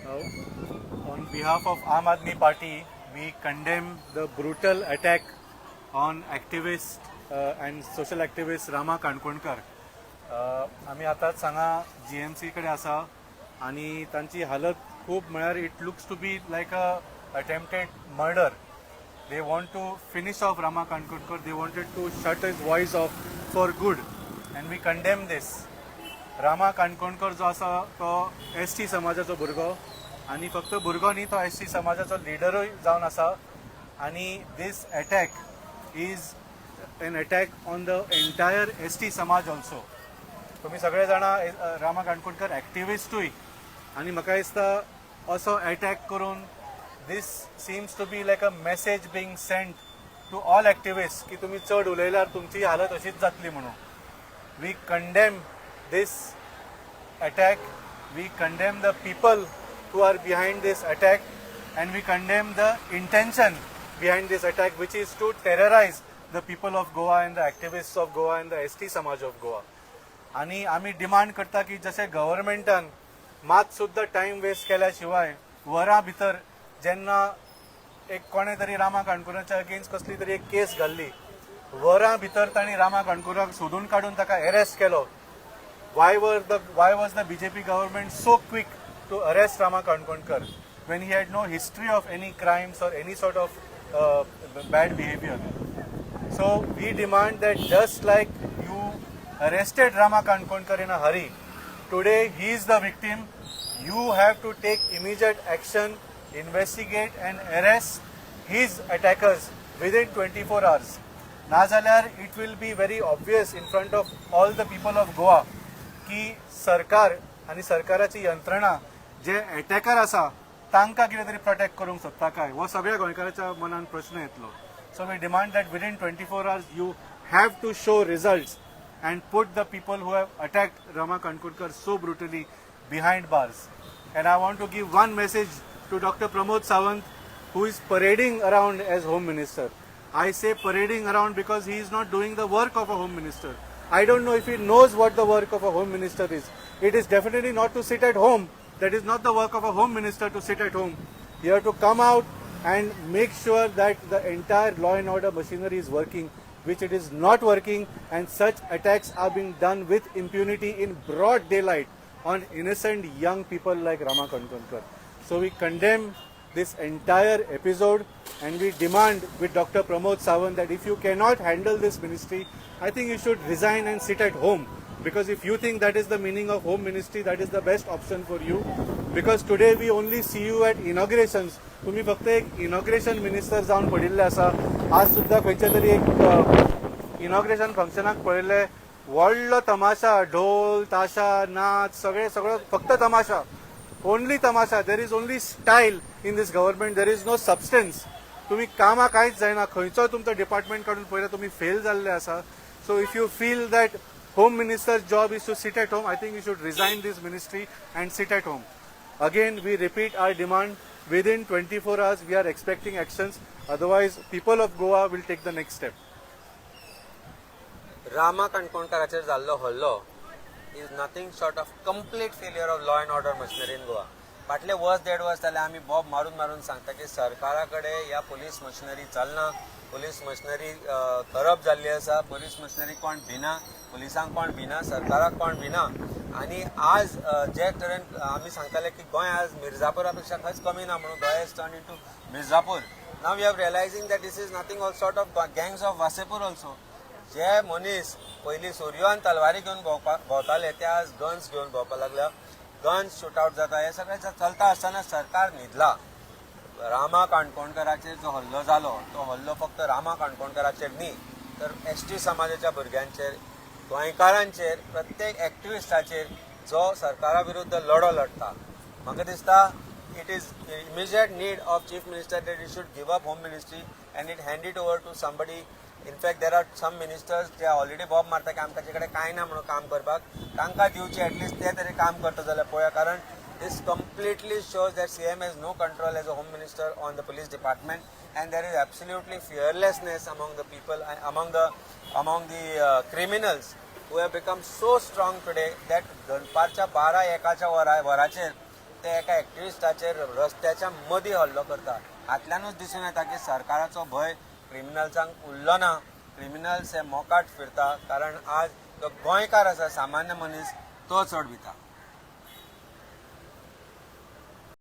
On behalf of Aam Aadmi Party, we condemn the brutal attack on activist and social activist Rama Kankonkar. आम्ही आताच हांगा GMC कडेन आसा आनी तांची हालत खूब म्हळ्यार it looks to be like a attempted murder. They want to finish off Rama Kankonkar. They wanted to shut his voice off for good, and we condemn this. Rama Kankonkar जो आसा तो ST समाजाचो भुरगो आनी फक्त भुरगो न्ही, तो ST समाजाचो लिडरूय जावन आसा. आनी this attack is an attack on the entire ST समाज ऑल्सो. तुमी सगळे जाणा रामा काणकोणकर एक्टिविस्टूय आनी म्हाका दिसता असो अटॅक करून this seems to be like a message being sent to all activist की तुमी चड उलयल्यार तुमची हालत अशीच जातली म्हणून. We condemn this attack, we condemn the people who are behind this attack, and we condemn the intention behind this attack, which is to terrorize the people of Goa and the activists of Goa and the ST Samaj of Goa. आणि आम्ही demand करता की जसे गव्हर्मेंटान मात सुद्धा time waste केल्या शिवाय वरां भितर जेन्ना एक कोणे तरी रामा काणकोणच्या अगेन्स्ट कसली तरी एक केस घाल्ली, वरां भितर तांणी रामा काणकोणाक सोदून काडून ताका अरेस्ट केलो. Why was the BJP government so quick to arrest Rama Kankonkar when he had no history of any crimes or any sort of bad behavior? So we demand that just like you arrested Rama Kankonkar in a hurry, today he is the victim. You have to take immediate action, investigate and arrest his attackers within 24 hours. Nazalyar it will be very obvious in front of all the people of Goa की सरकार आणि सरकाराची यंत्रणा जे attacker आसा तांकां कितें तरी प्रोटेक्ट करूंक सोदता काय, हो सगळ्या गोंयकाराच्या मनान प्रश्न येतलो. So we demand that within 24 hours you have to show results and put the people who have attacked Rama Kankonkar so brutally behind bars. And I want to give one message to doctor Pramod Sawant who is parading around as Home Minister. I say parading around because he is not doing the work of a Home Minister. I don't know if he knows what the work of a Home Minister is. It is definitely not to sit at home. That is not the work of a Home Minister to sit at home. You have to come out and make sure that the entire law and order machinery is working, which it is not working, and such attacks are being done with impunity in broad daylight on innocent young people like Rama Kankonkar. So we condemn this entire episode and we demand with Dr. Pramod Sawant that if you cannot handle this ministry, I think you should resign and sit at home, because if you think that is the meaning of home ministry, that is the best option for you, because today we only see you at inaugurations. तुम्ही फक्त एक inauguration minister जावन पडिल्ले आसा. आज सुद्धा खंयच्या तरी एक इनॉग्रेशन फंक्शनाक पळयले, व्हडलो तमाशा, ढोल ताशा नाच सगळो फक्त तमाशा, ओनली तमाशा. There is only style in this government, there is no substance. तुम्ही कामा कांयच जायना, खंयचो तुमचो डिपार्टमेंट काडून पळयल्यार तुम्ही फेल जाल्ले आसा. So if you feel that Home Minister's job is to sit at home, I think you should resign this ministry and sit at home. Again, we repeat our demand. Within 24 hours, we are expecting actions. Otherwise, people of Goa will take the next step. Rama Kankonkaracher jallo hallo is nothing short of complete failure of law and order machinery in Goa. फाटले वर्स देड वर्स जाल्यार आमी Bob मारून मारून सांगता की सरकारा कडेन ह्या पुलीस मशिनरी चलना, पुलीस मशिनरी करप्ट जाल्ली आसा, पुलीस मशिनरी कोण भिना, पुलिसांक कोण भिना, सरकाराक कोण भिना. आनी आज जे तरेन आमी सांगताले की गोंय आज मिर्जापुरा पेक्षा खंयच कमी ना म्हणून, Goem is turn into Mirzapur. नाव we are realizing that this is nothing all sort of gangs of Wasseypur also. जे मनीस पयलीं सुरयोन तलवारी घेवन भोंवताले ते आज गन्स घेवन भोंवपाक लागल्या. गन्स शूटआउट जाता, हे सगळें चलता आसतना सरकार न्हिदला. रामा काणकोणकराचेर जो हल्लो जालो, तो हल्लो फक्त रामा काणकोणकराचेर न्ही तर ST समाजाच्या भुरग्यांचेर, गोंयकारांचेर, प्रत्येक एक्टिविस्टाचेर जो सरकारा विरुद्ध लढो लढता. म्हाका दिसता it is immediate need of chief minister that he should give up home ministry and it hand it over to somebody. In fact there are some ministers जे ऑलरेडी बॉब मारता की आमचे कडेन कांय ना म्हणून काम करपाक, तांकां दिवचे एटलिस्ट ते तरी काम करता जाल्यार पळोवया. कारण this completely shows that CM has no control as a home minister on the police department, and there is absolutely fearlessness among the people, among the criminals who have become so strong today that दनपारच्या 12-1 वराचेर ते एका एक्टिविस्टाचेर रस्त्याच्या मदीं हल्लो करता हातल्यानूच दिसून येता की सरकाराचो भंय क्रिमिनल्सांक उरलो ना. क्रिमिनल्स हे मोकाट फिरता कारण आज जो गोंयकार आसा सामान्य मनीस तो चड भिता.